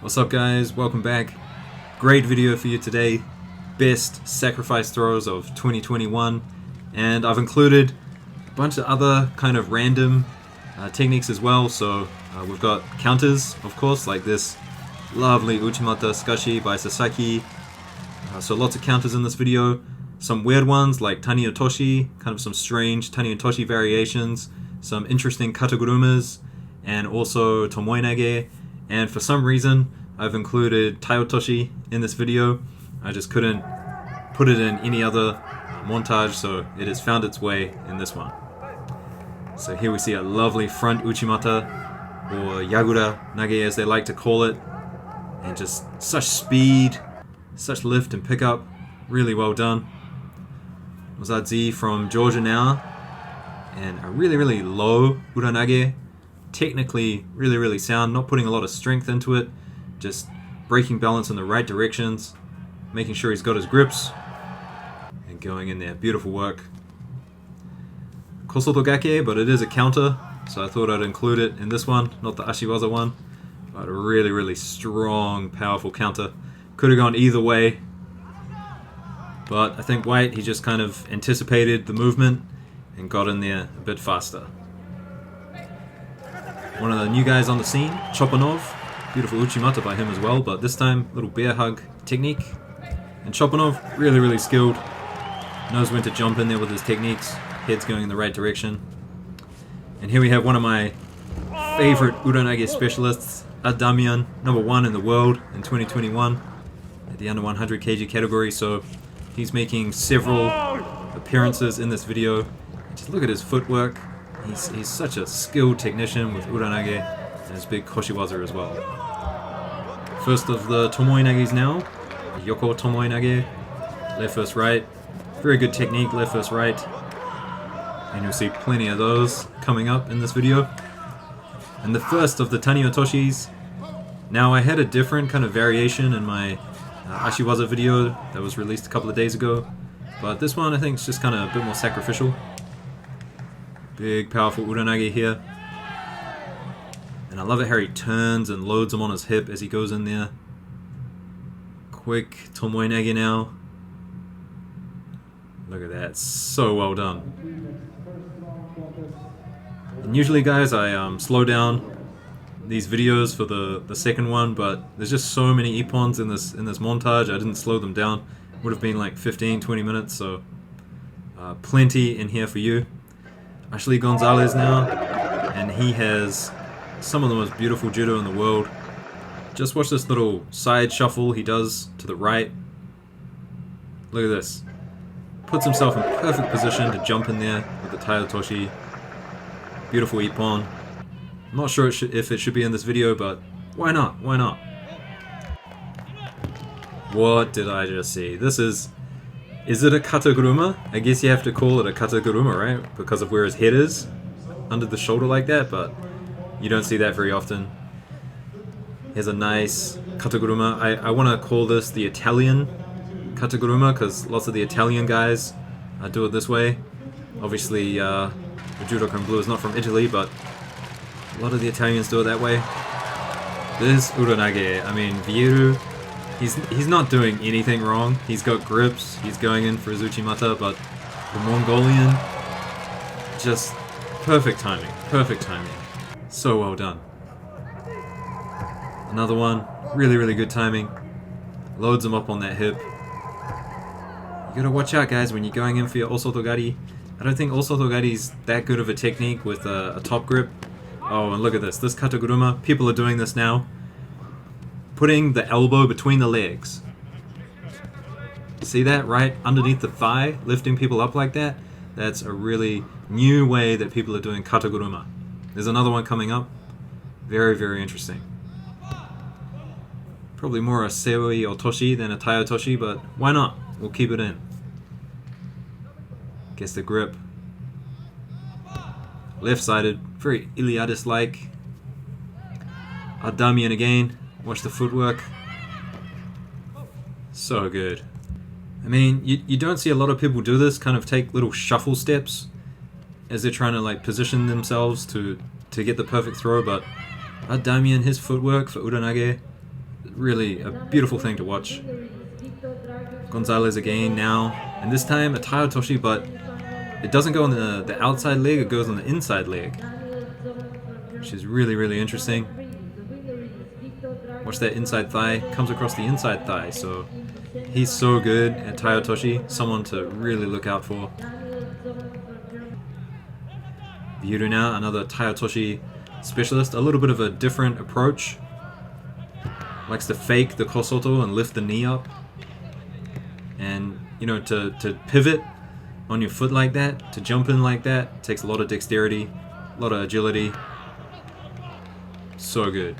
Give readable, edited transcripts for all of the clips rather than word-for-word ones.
What's up guys, welcome back. Great video for you today. Best sacrifice throws of 2021, and I've included a bunch of other kind of random techniques as well. So we've got counters, of course, like this lovely Uchimata Sukashi by Sasaki. So lots of counters in this video. Some weird ones like tani otoshi, kind of some strange tani otoshi variations, some interesting Katakurumas, and also tomoe nage. And for some reason, I've included tai otoshi in this video. I just couldn't put it in any other montage, so it has found its way in this one. So here we see a lovely front uchimata, or yagura nage as they like to call it. And just such speed, such lift and pickup. Really well done. Wazazi from Georgia now. And a really low uranage. Technically really sound, not putting a lot of strength into it, just breaking balance in the right directions, making sure he's got his grips, and going in there. Beautiful work. Kosotogake, but it is a counter, so I thought I'd include it in this one, not the Ashiwaza one, but a really strong, powerful counter. Could have gone either way, but I think White, he just kind of anticipated the movement and got in there a bit faster. One of the new guys on the scene, Chopanov. Beautiful Uchimata by him as well, but this time, little bear hug technique. And Chopanov, really skilled. Knows when to jump in there with his techniques. Head's going in the right direction. And here we have one of my favorite uranage specialists, Damian, #1 in the world in 2021 at the under 100 kg category. So he's making several appearances in this video. Just look at his footwork. He's such a skilled technician with uranage and his big koshiwaza as well. First of the tomoe nages now, Yoko tomoe nage, left first right. Very good technique, left first right. And you'll see plenty of those coming up in this video. And the first of the tani otoshis. Now I had a different kind of variation in my Ashiwaza video that was released a couple of days ago, but this one I think is just kind of a bit more sacrificial. Big powerful uranage here. And I love it how he turns and loads him on his hip as he goes in there. Quick tomoe nage now. Look at that, so well done. And usually guys I slow down these videos for the second one, but there's just so many ippons in this montage, I didn't slow them down. Would have been like 15-20 minutes, so plenty in here for you. Ashley Gonzalez now, and he has some of the most beautiful judo in the world. Just watch this little side shuffle he does to the right. Look at this. Puts himself in perfect position to jump in there with the tai otoshi. Beautiful ippon. I'm not sure if it should be in this video, but why not? Why not? What did I just see? This is it a Katakuruma? I guess you have to call it a Katakuruma, right? Because of where his head is, under the shoulder like that, but you don't see that very often. Here's a nice Katakuruma. I want to call this the Italian Katakuruma, because lots of the Italian guys do it this way. Obviously, the Judokan Blue is not from Italy, but a lot of the Italians do it that way. This uranage, I mean, Vieru, he's not doing anything wrong. He's got grips, he's going in for his Uchimata, but the Mongolian, just perfect timing, so well done. Another one, really good timing, loads him up on that hip. You gotta watch out guys when you're going in for your osotogari. I don't think osotogari's that good of a technique with a top grip. Oh, and look at this Katakuruma, people are doing this now. Putting the elbow between the legs. See that right underneath the thigh, lifting people up like that? That's a really new way that people are doing Katakuruma. There's another one coming up. Very interesting. Probably more a seoi otoshi than a tai otoshi, but why not? We'll keep it in. Guess the grip. Left-sided, very Iliadis-like. Damian again. Watch the footwork. So good. I mean, you don't see a lot of people do this, kind of take little shuffle steps as they're trying to like position themselves to get the perfect throw, but Damian, his footwork for uranage, really a beautiful thing to watch. Gonzalez again now, and this time a tai otoshi, but it doesn't go on the outside leg, it goes on the inside leg, which is really, really interesting. Watch that inside thigh, comes across the inside thigh, so he's so good at tai otoshi, someone to really look out for. Yudu now, another tai otoshi specialist, a little bit of a different approach. Likes to fake the kosoto and lift the knee up. And, you know, to pivot on your foot like that, to jump in like that, takes a lot of dexterity, a lot of agility. So good.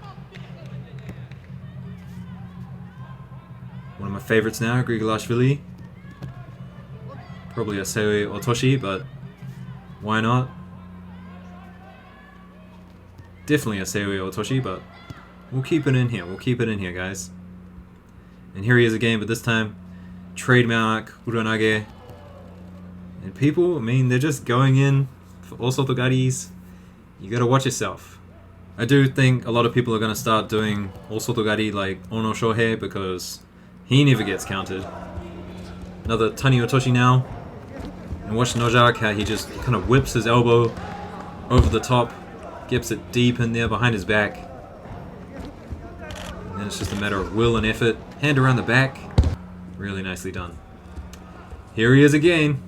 One of my favorites now, Grigolashvili. Probably a Seoi Otoshi, but why not? Definitely a Seoi Otoshi, but we'll keep it in here. We'll keep it in here, guys. And here he is again, but this time, trademark Uranage. And people, I mean, they're just going in for all sotogaris. You gotta watch yourself. I do think a lot of people are gonna start doing all sotogari like Ono Shohei because he never gets counted. Another tani otoshi now. And watch Nojak, how he just kind of whips his elbow over the top, gets it deep in there behind his back. And then it's just a matter of will and effort. Hand around the back. Really nicely done. Here he is again.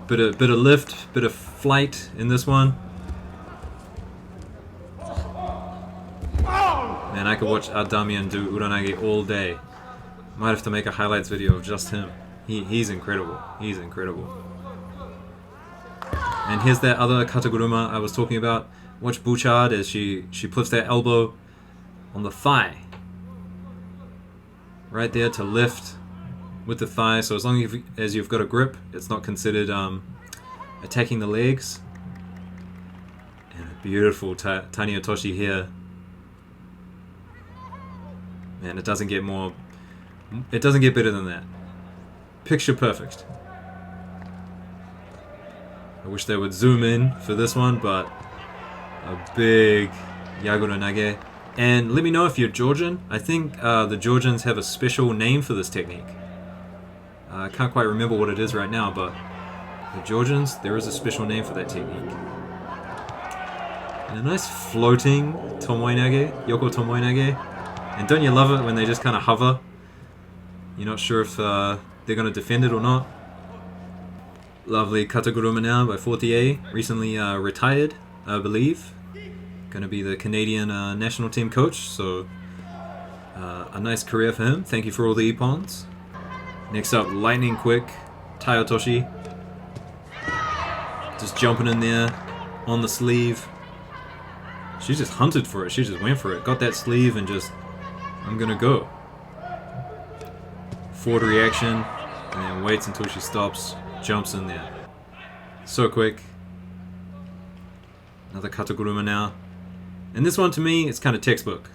Bit of lift, bit of flight in this one. Man, I could watch Adamian do Uranage all day. Might have to make a highlights video of just him. He's incredible. He's incredible. And here's that other Katakuruma I was talking about. Watch Bouchard as she puts that elbow on the thigh. Right there to lift with the thigh. So as long as you've got a grip, it's not considered attacking the legs. And a beautiful tani otoshi here. Man, it doesn't get better than that. Picture perfect. I wish they would zoom in for this one, but a big yagura nage. And let me know if you're Georgian. I think the Georgians have a special name for this technique. I can't quite remember what it is right now, but the Georgians, there is a special name for that technique. And a nice floating tomoe nage, yoko tomoe nage. And don't you love it when they just kind of hover? You're not sure if they're going to defend it or not. Lovely Katakuruma now by 40A, recently retired, I believe. Going to be the Canadian national team coach, so a nice career for him. Thank you for all the ippons. Next up, lightning quick, tai otoshi. Just jumping in there, on the sleeve. She just hunted for it, she just went for it. Got that sleeve and just, I'm gonna go. Forward reaction, and then waits until she stops, jumps in there. So quick. Another Katakuruma now. And this one to me, it's kind of textbook.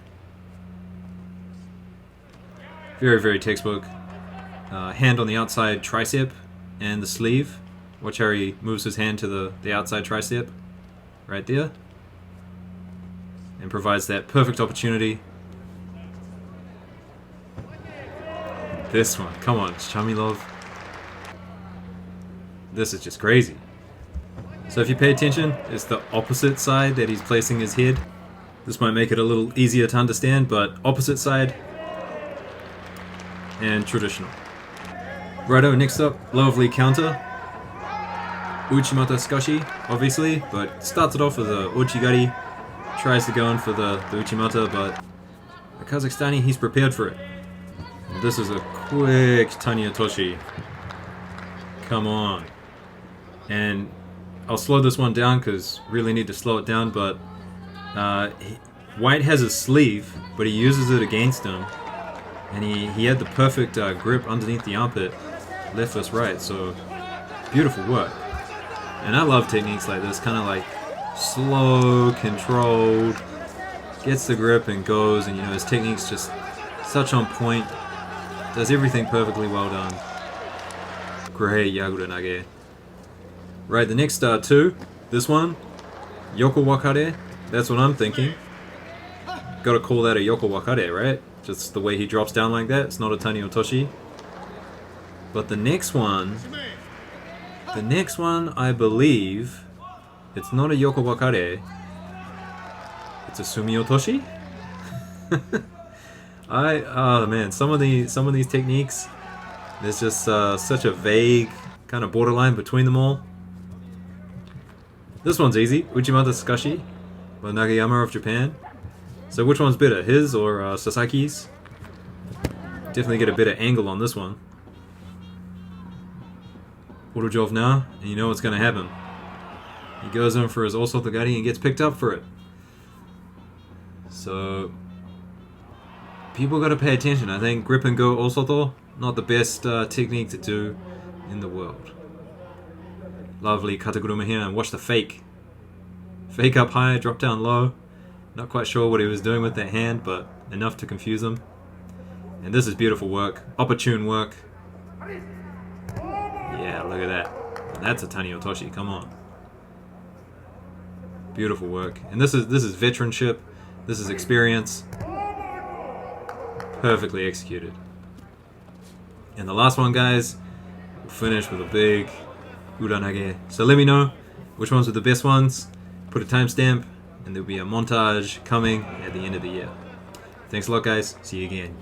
Very, very textbook. Hand on the outside tricep and the sleeve. Watch how he moves his hand to the outside tricep. Right there. And provides that perfect opportunity. This one, come on, Chamilov. This is just crazy. So if you pay attention, it's the opposite side that he's placing his head. This might make it a little easier to understand, but opposite side and traditional. Righto, next up, lovely counter. Uchimata Skoshi, obviously, but starts it off with a Ochigari. Tries to go in for the Uchimata, but the Kazakhstani, he's prepared for it. And this is a quick tani otoshi. Come on. And I'll slow this one down because really need to slow it down, but White has his sleeve, but he uses it against him. And he had the perfect grip underneath the armpit, left versus right, so beautiful work. And I love techniques like this, kind of like slow, controlled, gets the grip and goes, and you know, his technique's just such on point, does everything perfectly well done. Great yagura nage. Right, the next two, this one, yoko wakare, that's what I'm thinking. Gotta call that a yoko wakare, right? Just the way he drops down like that. It's not a tani otoshi. But the next one, I believe, it's not a yoko wakare. It's a sumi otoshi. Oh man, some of these techniques, there's just such a vague kind of borderline between them all. This one's easy, Uchimata Tsukashi by Nagayama of Japan. So which one's better, his or Sasaki's? Definitely get a better angle on this one. Auto-jove now, and you know what's going to happen. He goes in for his Osotogari and gets picked up for it. So people got to pay attention. I think grip and go Osoto, not the best technique to do in the world. Lovely Katakuruma here, and watch the fake. Fake up high, drop down low. Not quite sure what he was doing with that hand, but enough to confuse him. And this is beautiful work, opportune work. Yeah, look at that. That's a tani otoshi, come on. Beautiful work. And this is veteranship, this is experience. Perfectly executed. And the last one, guys, we'll finish with a big uranage. So let me know which ones are the best ones. Put a timestamp, and there'll be a montage coming at the end of the year. Thanks a lot, guys. See you again.